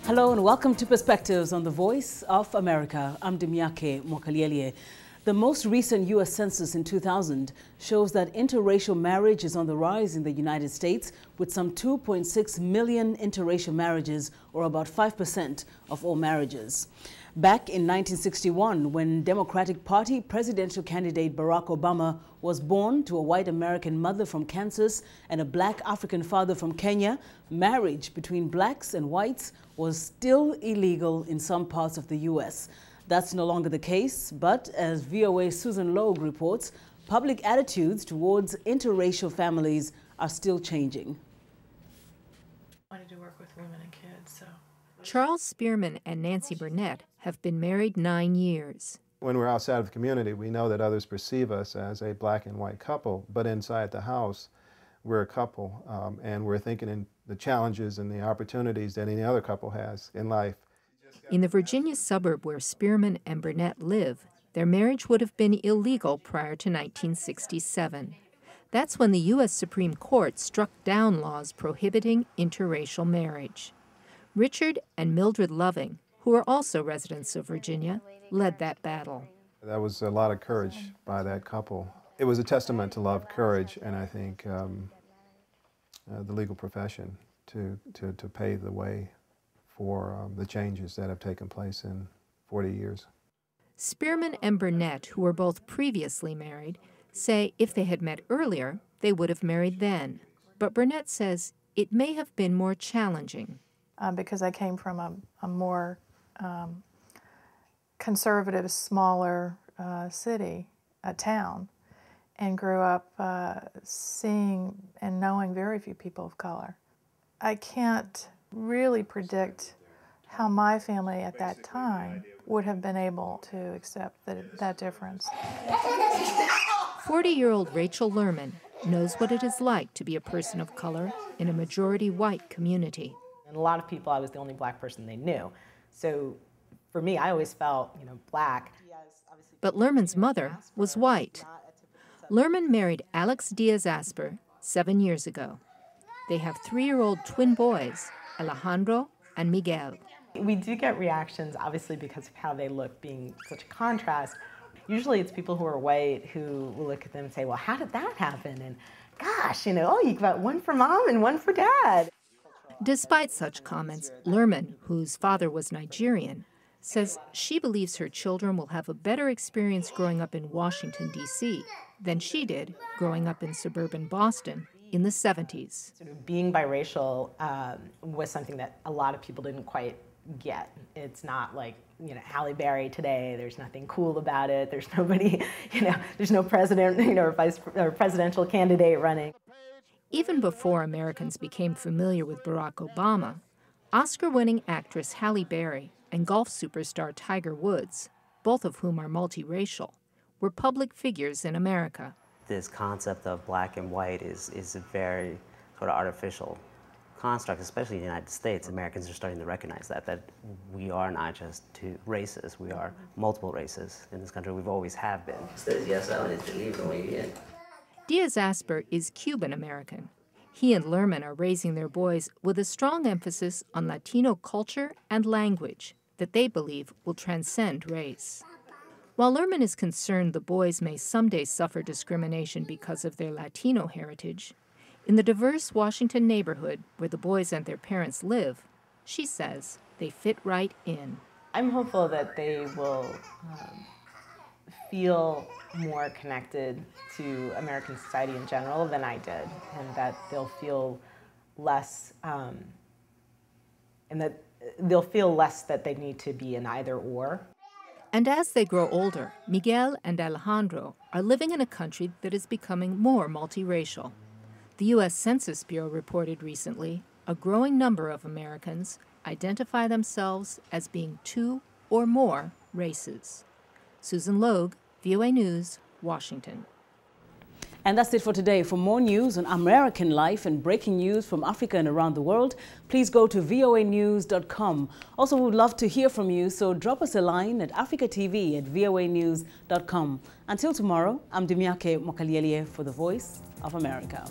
Hello and welcome to Perspectives on the Voice of America. I'm Dimiake Mokaliele. The most recent U.S. Census in 2000 shows that interracial marriage is on the rise in the United States, with some 2.6 million interracial marriages, or about 5% of all marriages. Back in 1961, when Democratic Party presidential candidate Barack Obama was born to a white American mother from Kansas and a black African father from Kenya, marriage between blacks and whites was still illegal in some parts of the U.S. That's no longer the case, but as VOA's Susan Logue reports, public attitudes towards interracial families are still changing. I wanted to work with women and kids, so. Charles Spearman and Nancy Burnett have been married 9 years. When we're outside of the community, we know that others perceive us as a black and white couple, but inside the house, we're a couple, and we're thinking in the challenges and the opportunities that any other couple has in life. In the Virginia suburb where Spearman and Burnett live, their marriage would have been illegal prior to 1967. That's when the U.S. Supreme Court struck down laws prohibiting interracial marriage. Richard and Mildred Loving, who are also residents of Virginia, led that battle. That was a lot of courage by that couple. It was a testament to love, courage, and I think the legal profession to pave the way for the changes that have taken place in 40 years. Spearman and Burnett, who were both previously married, say if they had met earlier, they would have married then. But Burnett says it may have been more challenging. Because I came from a more conservative, smaller city, a town, and grew up seeing and knowing very few people of color. I can't really predict how my family at that time would have been able to accept that difference. 40-year-old Rachel Lerman knows what it is like to be a person of color in a majority white community. And a lot of people, I was the only black person they knew. So for me, I always felt, black. But Lerman's mother was white. Lerman married Alex Diaz-Asper 7 years ago. They have 3-year-old twin boys, Alejandro and Miguel. We do get reactions, obviously, because of how they look being such a contrast. Usually it's people who are white who will look at them and say, well, how did that happen? And gosh, you got one for mom and one for dad. Despite such comments, Lerman, whose father was Nigerian, says she believes her children will have a better experience growing up in Washington, D.C. than she did growing up in suburban Boston in the 70s. Being biracial was something that a lot of people didn't quite get. It's not like, Halle Berry today. There's nothing cool about it. There's nobody, there's no president, or presidential candidate running. Even before Americans became familiar with Barack Obama, Oscar-winning actress Halle Berry and golf superstar Tiger Woods, both of whom are multiracial, were public figures in America. This concept of black and white is a very sort of artificial construct, especially in the United States. Americans are starting to recognize that we are not just two races, we are multiple races in this country. We've always have been. Diaz-Asper is Cuban-American. He and Lerman are raising their boys with a strong emphasis on Latino culture and language that they believe will transcend race. While Lerman is concerned the boys may someday suffer discrimination because of their Latino heritage, in the diverse Washington neighborhood where the boys and their parents live, she says they fit right in. I'm hopeful that they will feel more connected to American society in general than I did, and that they'll feel less, that they need to be an either or. And as they grow older, Miguel and Alejandro are living in a country that is becoming more multiracial. The U.S. Census Bureau reported recently a growing number of Americans identify themselves as being 2 or more races. Susan Logue, VOA News, Washington. And that's it for today. For more news on American life and breaking news from Africa and around the world, please go to voanews.com. Also, we would love to hear from you, so drop us a line at africatv@voanews.com. Until tomorrow, I'm Dimiake Mokaliele for the Voice of America.